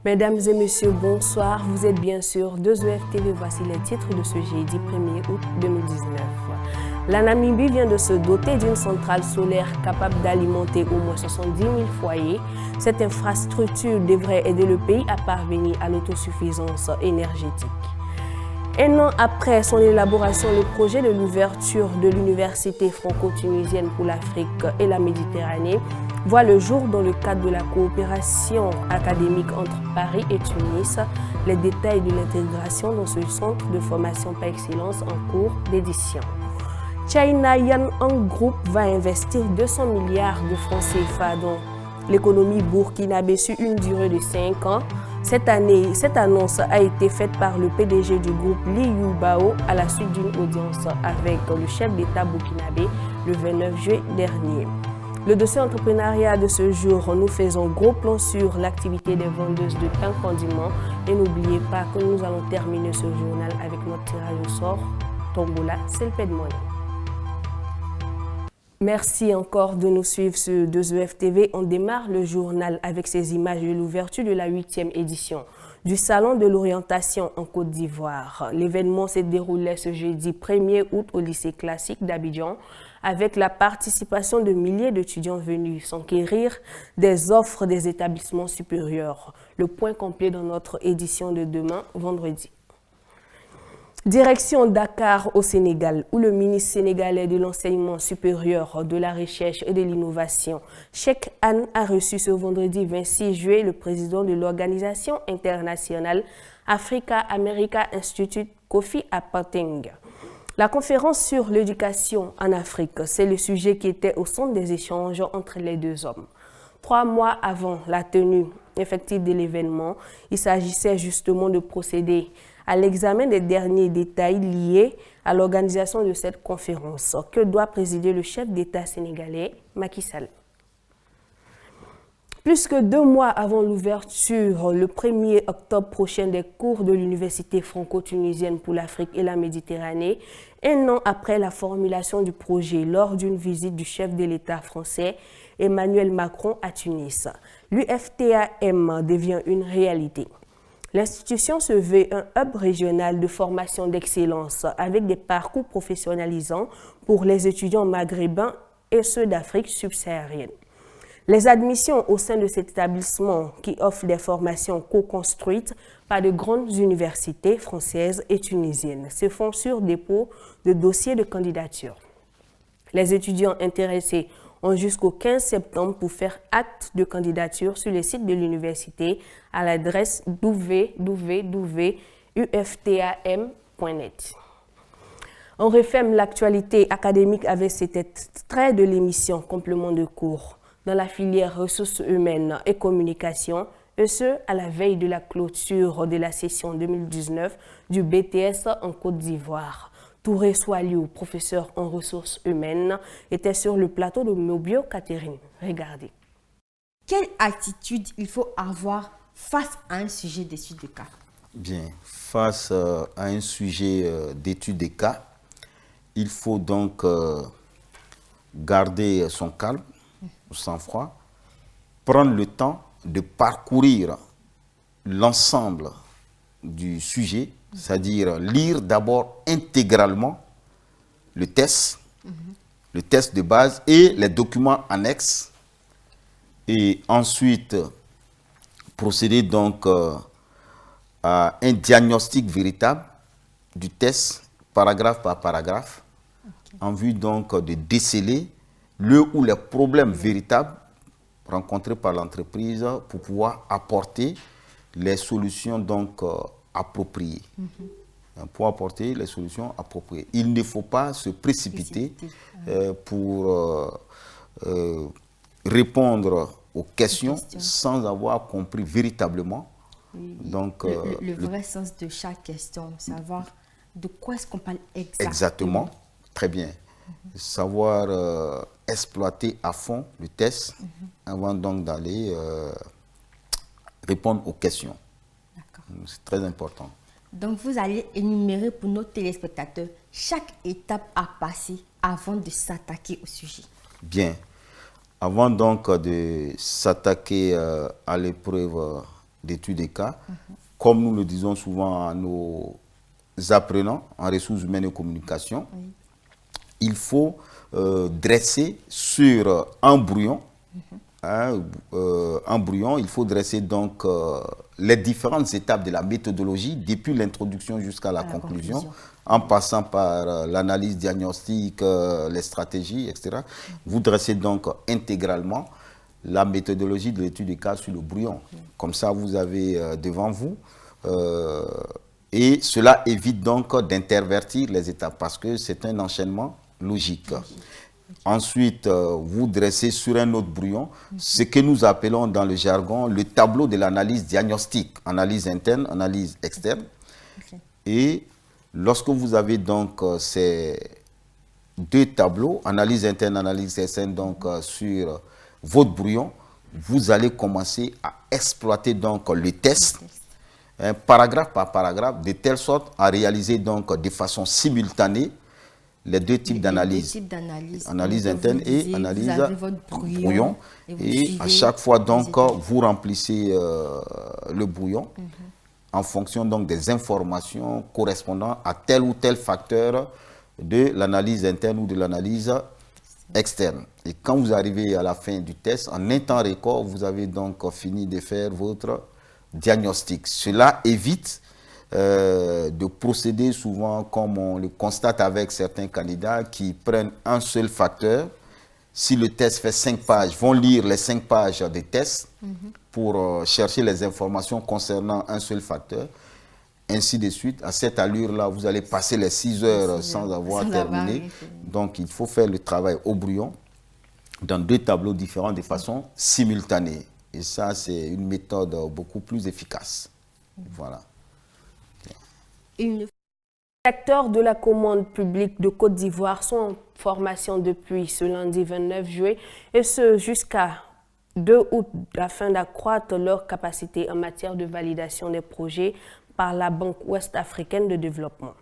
Mesdames et messieurs, bonsoir. Vous êtes bien sûr 2EF TV. Voici les titres de ce jeudi 1er août 2019. La Namibie vient de se doter d'une centrale solaire capable d'alimenter au moins 70 000 foyers. Cette infrastructure devrait aider le pays à parvenir à l'autosuffisance énergétique. Un an après son élaboration, le projet de l'ouverture de l'Université franco-tunisienne pour l'Afrique et la Méditerranée voit le jour dans le cadre de la coopération académique entre Paris et Tunis. Les détails de l'intégration dans ce centre de formation par excellence en cours d'édition. China Yan'an Group va investir 200 milliards de francs CFA dans l'économie burkinabé sur une durée de 5 ans. Cette annonce a été faite par le PDG du groupe Li Yubao à la suite d'une audience avec le chef d'État burkinabé le 29 juillet dernier. Le dossier entrepreneuriat de ce jour, nous faisons gros plan sur l'activité des vendeuses de pain condiment. Et n'oubliez pas que nous allons terminer ce journal avec notre tirage au sort. Tombola, c'est le paie de monnaie. Merci encore de nous suivre sur 2EF TV. On démarre le journal avec ces images de l'ouverture de la 8e édition du Salon de l'orientation en Côte d'Ivoire. L'événement s'est déroulé ce jeudi 1er août au lycée classique d'Abidjan avec la participation de milliers d'étudiants venus s'enquérir des offres des établissements supérieurs. Le point complet dans notre édition de demain, vendredi. Direction Dakar au Sénégal, où le ministre sénégalais de l'enseignement supérieur, de la recherche et de l'innovation, Cheikh Anne, a reçu ce vendredi 26 juillet le président de l'organisation internationale Africa America Institute, Kofi Apateng. La conférence sur l'éducation en Afrique, c'est le sujet qui était au centre des échanges entre les deux hommes. 3 mois avant la tenue effective de l'événement, il s'agissait justement de procéder à l'examen des derniers détails liés à l'organisation de cette conférence que doit présider le chef d'État sénégalais, Macky Sall. Plus que 2 mois avant l'ouverture, le 1er octobre prochain, des cours de l'Université franco-tunisienne pour l'Afrique et la Méditerranée, un an après la formulation du projet lors d'une visite du chef de l'État français, Emmanuel Macron, à Tunis, l'UFTAM devient une réalité. L'institution se veut un hub régional de formation d'excellence avec des parcours professionnalisants pour les étudiants maghrébins et ceux d'Afrique subsaharienne. Les admissions au sein de cet établissement qui offre des formations co-construites par de grandes universités françaises et tunisiennes se font sur dépôt de dossiers de candidature. Les étudiants intéressés ont jusqu'au 15 septembre pour faire acte de candidature sur le site de l'université à l'adresse www.uftam.net. On referme l'actualité académique avec cet extrait de l'émission Complément de cours dans la filière ressources humaines et communication, et ce, à la veille de la clôture de la session 2019 du BTS en Côte d'Ivoire. Touré Swaliou, professeur en ressources humaines, était sur le plateau de Mobio Catherine. Regardez. Quelle attitude il faut avoir face à un sujet d'étude de cas? Bien, face à un sujet d'étude de cas, il faut donc garder son calme, son sang-froid, prendre le temps de parcourir l'ensemble du sujet, c'est-à-dire lire d'abord intégralement le test de base et les documents annexes, et ensuite procéder donc à un diagnostic véritable du test, paragraphe par paragraphe, en vue donc de déceler le ou les problèmes véritables rencontrés par l'entreprise pour pouvoir apporter les solutions donc appropriées. Pour apporter les solutions appropriées. Il ne faut pas se précipiter pour répondre aux questions sans avoir compris véritablement. Donc, le vrai sens de chaque question, savoir de quoi est-ce qu'on parle exactement. Exactement, très bien. Savoir exploiter à fond le test avant donc d'aller répondre aux questions. C'est très important. Donc, vous allez énumérer pour nos téléspectateurs chaque étape à passer avant de s'attaquer au sujet. Bien. Avant donc de s'attaquer à l'épreuve d'études des cas. Comme nous le disons souvent à nos apprenants en ressources humaines et communication, il faut dresser sur un brouillon, il faut dresser donc les différentes étapes de la méthodologie, depuis l'introduction jusqu'à la conclusion, en passant par l'analyse diagnostique, les stratégies, etc. Vous dressez donc intégralement la méthodologie de l'étude des cas sur le brouillon. Comme ça, vous avez devant vous, et cela évite donc d'intervertir les étapes, parce que c'est un enchaînement logique. Ensuite, vous dressez sur un autre brouillon ce que nous appelons dans le jargon le tableau de l'analyse diagnostique, analyse interne, analyse externe. Et lorsque vous avez donc ces deux tableaux, analyse interne, analyse externe, donc sur votre brouillon, vous allez commencer à exploiter donc le test, paragraphe par paragraphe, de telle sorte à réaliser donc de façon simultanée les deux types d'analyse, analyse interne et analyse brouillon. Et à chaque fois, donc, vous remplissez le brouillon en fonction donc des informations correspondant à tel ou tel facteur de l'analyse interne ou de l'analyse externe. Et quand vous arrivez à la fin du test, en un temps record, vous avez donc fini de faire votre diagnostic. Cela évite de procéder souvent comme on le constate avec certains candidats qui prennent un seul facteur. Si le test fait 5 pages, vont lire les 5 pages des tests pour chercher les informations concernant un seul facteur. Ainsi de suite. À cette allure-là, vous allez passer les 6 heures sans avoir terminé. Donc, il faut faire le travail au brouillon dans deux tableaux différents de façon simultanée. Et ça, c'est une méthode beaucoup plus efficace. Voilà. Les acteurs de la commande publique de Côte d'Ivoire sont en formation depuis ce lundi 29 juillet et ce jusqu'à 2 août afin d'accroître leur capacité en matière de validation des projets par la Banque ouest-africaine de développement.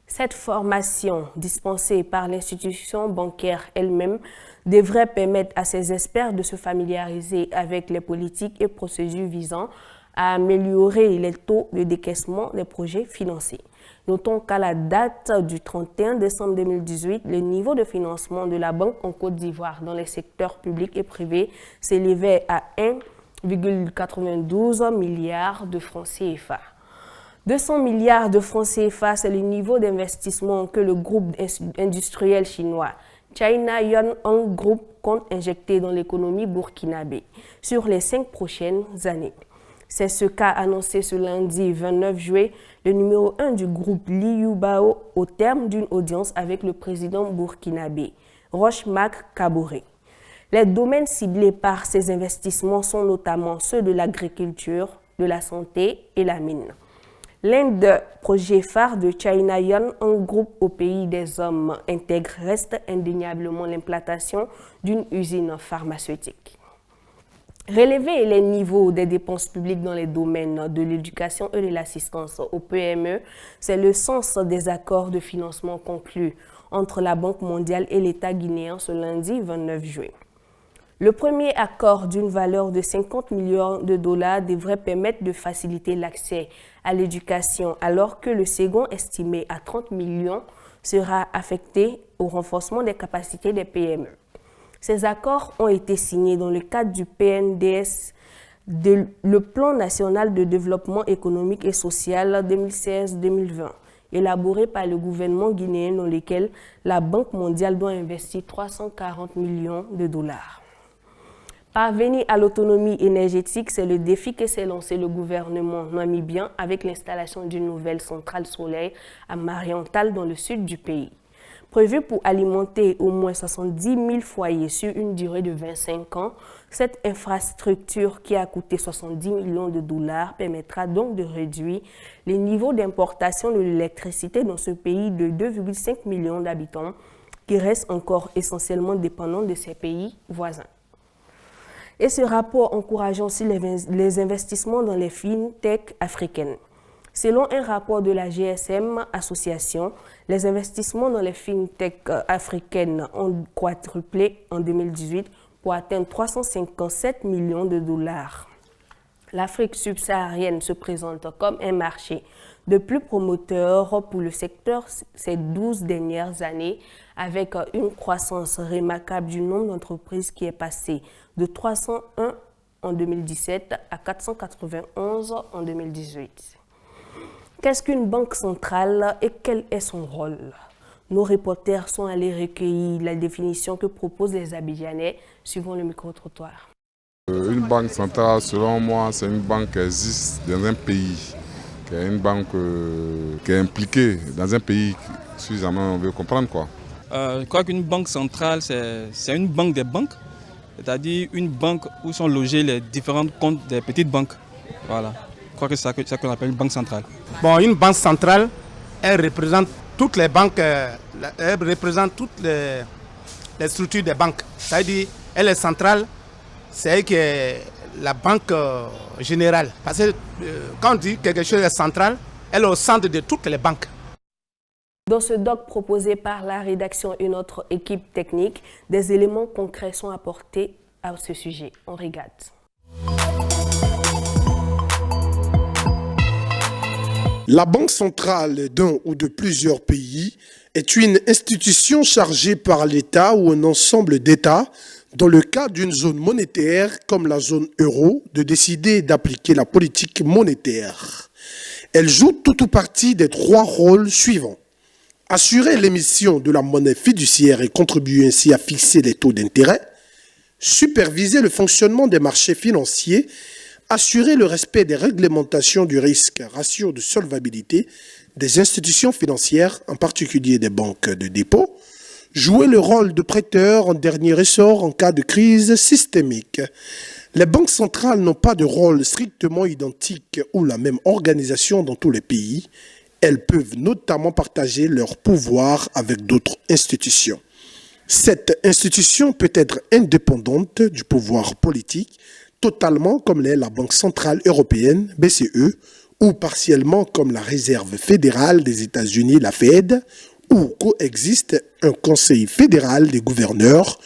Cette formation, dispensée par l'institution bancaire elle-même, devrait permettre à ces experts de se familiariser avec les politiques et procédures visant à améliorer les taux de décaissement des projets financés. Notons qu'à la date du 31 décembre 2018, le niveau de financement de la Banque en Côte d'Ivoire dans les secteurs publics et privés s'élevait à 1,92 milliard de francs CFA. 200 milliards de francs CFA, c'est le niveau d'investissement que le groupe industriel chinois China Yuanhong Group compte injecter dans l'économie burkinabé sur les 5 prochaines années. C'est ce qu'a annoncé ce lundi 29 juillet le numéro 1 du groupe Liu Bao au terme d'une audience avec le président burkinabé, Roch-Marc Kaboré. Les domaines ciblés par ces investissements sont notamment ceux de l'agriculture, de la santé et la mine. L'un des projets phares de China Yuanhong Group au pays des hommes intègre reste indéniablement l'implantation d'une usine pharmaceutique. Relever les niveaux des dépenses publiques dans les domaines de l'éducation et de l'assistance aux PME, c'est le sens des accords de financement conclus entre la Banque mondiale et l'État guinéen ce lundi 29 juillet. Le premier accord d'une valeur de 50 millions de dollars devrait permettre de faciliter l'accès à l'éducation, alors que le second, estimé à 30 millions, sera affecté au renforcement des capacités des PME. Ces accords ont été signés dans le cadre du PNDS, le Plan national de développement économique et social 2016-2020, élaboré par le gouvernement guinéen dans lequel la Banque mondiale doit investir 340 millions de dollars. Parvenir à l'autonomie énergétique, c'est le défi que s'est lancé le gouvernement namibien avec l'installation d'une nouvelle centrale solaire à Mariental dans le sud du pays. Prévue pour alimenter au moins 70 000 foyers sur une durée de 25 ans, cette infrastructure qui a coûté 70 millions de dollars permettra donc de réduire les niveaux d'importation de l'électricité dans ce pays de 2,5 millions d'habitants qui reste encore essentiellement dépendant de ses pays voisins. Et ce rapport encourageant aussi les investissements dans les fintech africaines. Selon un rapport de la GSM Association, les investissements dans les fintech africaines ont quadruplé en 2018 pour atteindre 357 millions de dollars. l'Afrique subsaharienne se présente comme un marché de plus promoteur pour le secteur ces 12 dernières années, avec une croissance remarquable du nombre d'entreprises qui est passé de 301 en 2017 à 491 en 2018. Qu'est-ce qu'une banque centrale et quel est son rôle? Nos reporters sont allés recueillir la définition que proposent les Abidjanais suivant le micro-trottoir. Une banque centrale, selon moi, c'est une banque qui existe dans un pays, qui est une banque qui est impliquée dans un pays suffisamment, on veut comprendre quoi. Je crois qu'une banque centrale, c'est une banque des banques, c'est-à-dire une banque où sont logés les différents comptes des petites banques. Voilà. Je crois que c'est ça qu'on appelle une banque centrale. Bon, une banque centrale, elle représente toutes les banques, elle représente toutes les structures des banques. C'est-à-dire, elle est centrale, c'est elle qui est la banque générale. Parce que quand on dit quelque chose est central, elle est au centre de toutes les banques. Dans ce doc proposé par la rédaction et notre équipe technique, des éléments concrets sont apportés à ce sujet. On regarde. La Banque centrale d'un ou de plusieurs pays est une institution chargée par l'État ou un ensemble d'États, dans le cas d'une zone monétaire comme la zone euro, de décider d'appliquer la politique monétaire. Elle joue tout ou partie des trois rôles suivants. Assurer l'émission de la monnaie fiduciaire et contribuer ainsi à fixer les taux d'intérêt, superviser le fonctionnement des marchés financiers, assurer le respect des réglementations du risque, ratio de solvabilité des institutions financières, en particulier des banques de dépôt, jouer le rôle de prêteur en dernier ressort en cas de crise systémique. Les banques centrales n'ont pas de rôle strictement identique ou la même organisation dans tous les pays. Elles peuvent notamment partager leur pouvoir avec d'autres institutions. Cette institution peut être indépendante du pouvoir politique, totalement comme l'est la Banque centrale européenne, BCE, ou partiellement comme la Réserve fédérale des États-Unis, la Fed, où coexiste un conseil fédéral des gouverneurs,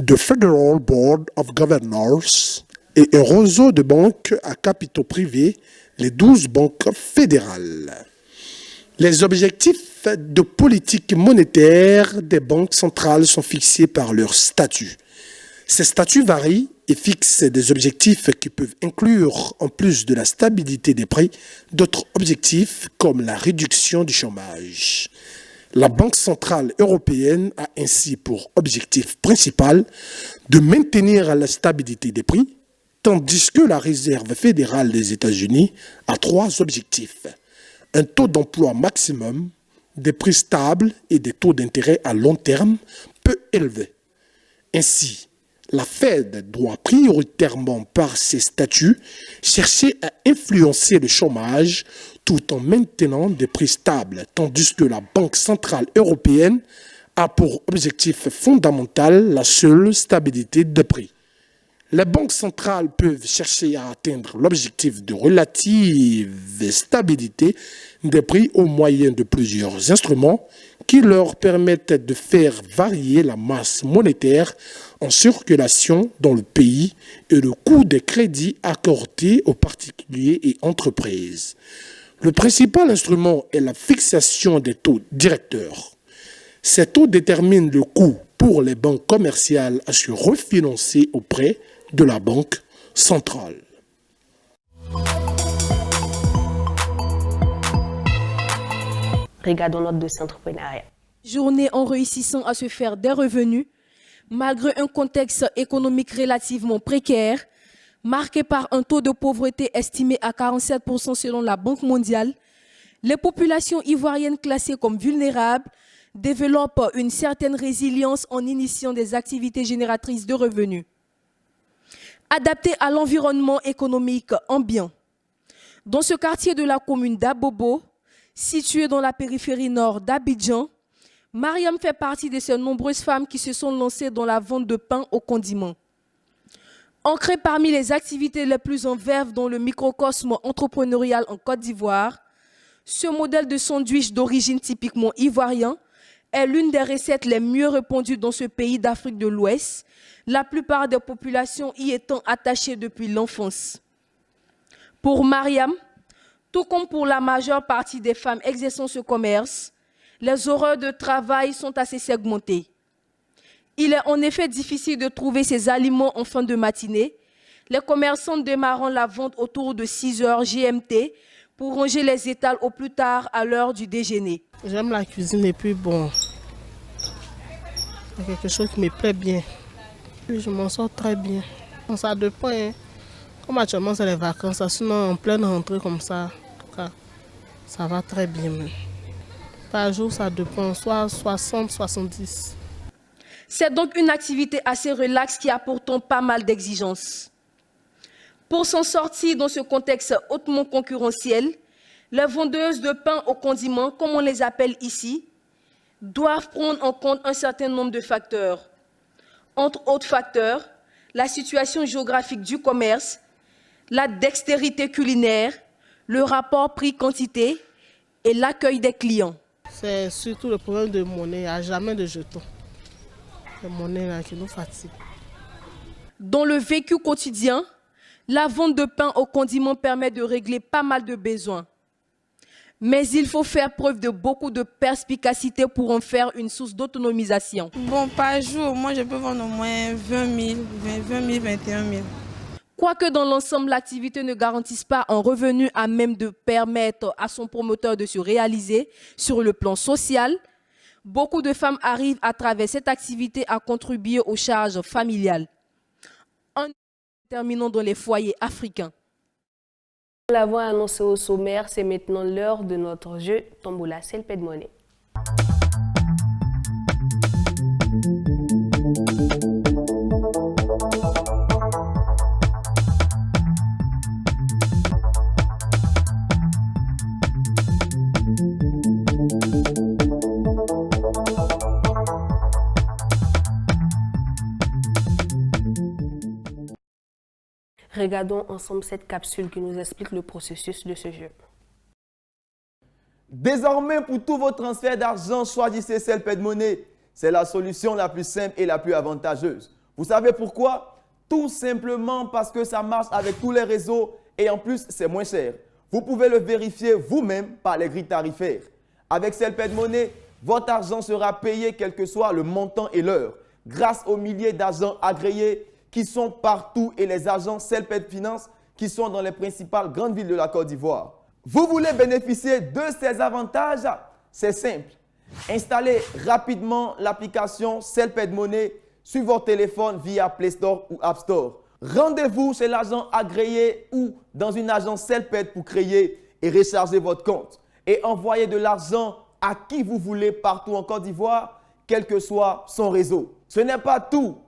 the Federal Board of Governors, et un réseau de banques à capitaux privés, les 12 banques fédérales. Les objectifs de politique monétaire des banques centrales sont fixés par leur statut. Ces statuts varient et fixent des objectifs qui peuvent inclure, en plus de la stabilité des prix, d'autres objectifs comme la réduction du chômage. La Banque centrale européenne a ainsi pour objectif principal de maintenir la stabilité des prix, tandis que la Réserve fédérale des États-Unis a trois objectifs. Un taux d'emploi maximum, des prix stables et des taux d'intérêt à long terme peu élevés. Ainsi, la Fed doit prioritairement, par ses statuts, chercher à influencer le chômage tout en maintenant des prix stables, tandis que la Banque centrale européenne a pour objectif fondamental la seule stabilité des prix. Les banques centrales peuvent chercher à atteindre l'objectif de relative stabilité des prix au moyen de plusieurs instruments qui leur permettent de faire varier la masse monétaire en circulation dans le pays et le coût des crédits accordés aux particuliers et entreprises. Le principal instrument est la fixation des taux directeurs. Ces taux déterminent le coût pour les banques commerciales à se refinancer auprès de la Banque centrale. Regardons notre dossier entrepreneuriat. Journée en réussissant à se faire des revenus, malgré un contexte économique relativement précaire, marqué par un taux de pauvreté estimé à 47% selon la Banque mondiale, les populations ivoiriennes classées comme vulnérables développent une certaine résilience en initiant des activités génératrices de revenus. Adaptées à l'environnement économique ambiant. Dans ce quartier de la commune d'Abobo, situé dans la périphérie nord d'Abidjan, Mariam fait partie de ces nombreuses femmes qui se sont lancées dans la vente de pain aux condiments. Ancrée parmi les activités les plus en verve dans le microcosme entrepreneurial en Côte d'Ivoire, ce modèle de sandwich d'origine typiquement ivoirien est l'une des recettes les mieux répandues dans ce pays d'Afrique de l'Ouest, la plupart des populations y étant attachées depuis l'enfance. Pour Mariam, tout comme pour la majeure partie des femmes exerçant ce commerce, les horaires de travail sont assez segmentés. Il est en effet difficile de trouver ces aliments en fin de matinée, les commerçants démarrant la vente autour de 6 heures GMT pour ranger les étals au plus tard à l'heure du déjeuner. J'aime la cuisine et puis bon, c'est quelque chose qui me plaît bien. Puis je m'en sors très bien. Ça dépend, hein. Comme actuellement c'est les vacances, sinon en pleine rentrée comme ça, en tout cas, ça va très bien. Par jour, ça dépend, soit 60, 70. C'est donc une activité assez relaxe qui a pourtant pas mal d'exigences. Pour s'en sortir dans ce contexte hautement concurrentiel, les vendeuses de pain aux condiments, comme on les appelle ici, doivent prendre en compte un certain nombre de facteurs. Entre autres facteurs, la situation géographique du commerce, la dextérité culinaire, le rapport prix-quantité et l'accueil des clients. C'est surtout le problème de monnaie, il n'y a jamais de jetons. La monnaie là qui nous fatigue. Dans le vécu quotidien, la vente de pain aux condiments permet de régler pas mal de besoins. Mais il faut faire preuve de beaucoup de perspicacité pour en faire une source d'autonomisation. Bon, par jour, moi je peux vendre au moins 20 000, 21 000. Quoique dans l'ensemble, l'activité ne garantisse pas un revenu à même de permettre à son promoteur de se réaliser sur le plan social, beaucoup de femmes arrivent à travers cette activité à contribuer aux charges familiales. En terminant dans les foyers africains. Nous l'avons annoncé au sommaire, c'est maintenant l'heure de notre jeu Tombola Selpe de monnaie. Regardons ensemble cette capsule qui nous explique le processus de ce jeu. Désormais, pour tous vos transferts d'argent, choisissez Selpe de monnaie. C'est la solution la plus simple et la plus avantageuse. Vous savez pourquoi? Tout simplement parce que ça marche avec tous les réseaux et en plus, c'est moins cher. Vous pouvez le vérifier vous-même par les grilles tarifaires. Avec Selpe de monnaie, votre argent sera payé quel que soit le montant et l'heure, grâce aux milliers d'agents agréés qui sont partout et les agents Selpe Finance qui sont dans les principales grandes villes de la Côte d'Ivoire. Vous voulez bénéficier de ces avantages? C'est simple. Installez rapidement l'application Selpe monnaie sur votre téléphone via Play Store ou App Store. Rendez-vous chez l'agent agréé ou dans une agence Selpe pour créer et recharger votre compte et envoyer de l'argent à qui vous voulez partout en Côte d'Ivoire, quel que soit son réseau. Ce n'est pas tout.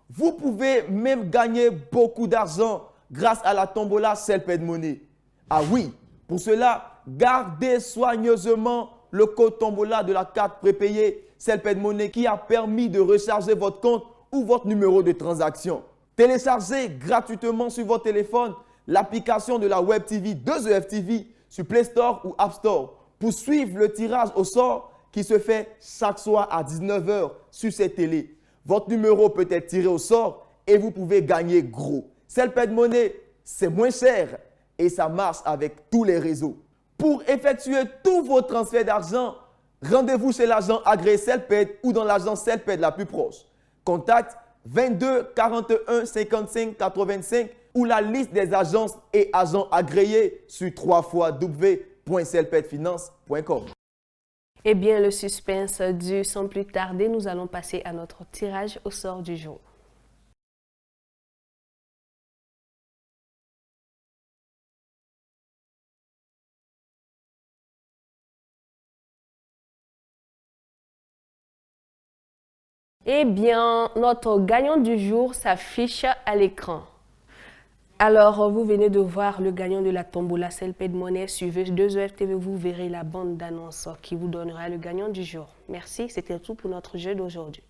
Vous pouvez même gagner beaucoup d'argent grâce à la tombola Selpe monnaie. Ah oui, pour cela, gardez soigneusement le code tombola de la carte prépayée Selpe monnaie qui a permis de recharger votre compte ou votre numéro de transaction. Téléchargez gratuitement sur votre téléphone l'application de la Web TV 2EF TV sur Play Store ou App Store pour suivre le tirage au sort qui se fait chaque soir à 19 h sur cette télé. Votre numéro peut être tiré au sort et vous pouvez gagner gros. Selpe monnaie, c'est moins cher et ça marche avec tous les réseaux. Pour effectuer tous vos transferts d'argent, rendez-vous chez l'agent agréé Selpe ou dans l'agence Selpe la plus proche. Contact 22 41 55 85 ou la liste des agences et agents agréés sur www.selpefinance.com. Eh bien, le suspense dure sans plus tarder. Nous allons passer à notre tirage au sort du jour. Eh bien, notre gagnant du jour s'affiche à l'écran. Alors, vous venez de voir le gagnant de la tombola Selpe de monnaie. Suivez 2EF TV, vous verrez la bande d'annonce qui vous donnera le gagnant du jour. Merci, c'était tout pour notre jeu d'aujourd'hui.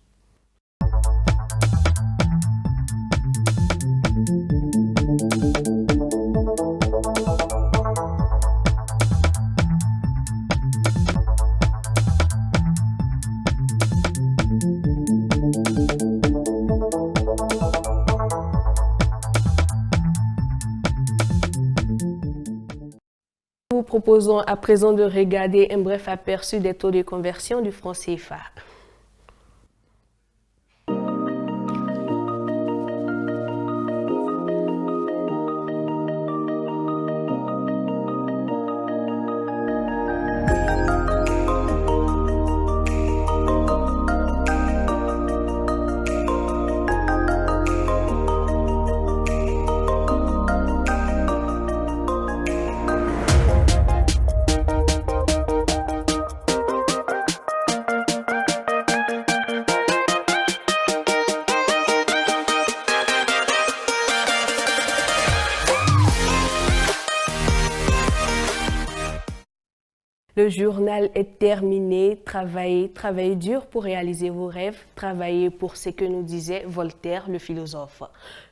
proposons à présent de regarder un bref aperçu des taux de conversion du franc CFA. Le journal est terminé. Travaillez dur pour réaliser vos rêves. Travaillez pour ce que nous disait Voltaire, le philosophe.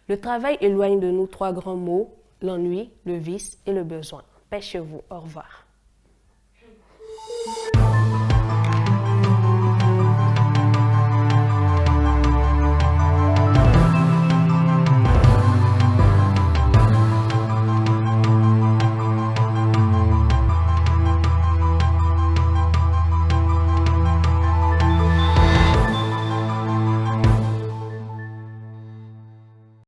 Le travail éloigne de nous trois grands mots, l'ennui, le vice et le besoin. Paix chez vous. Au revoir.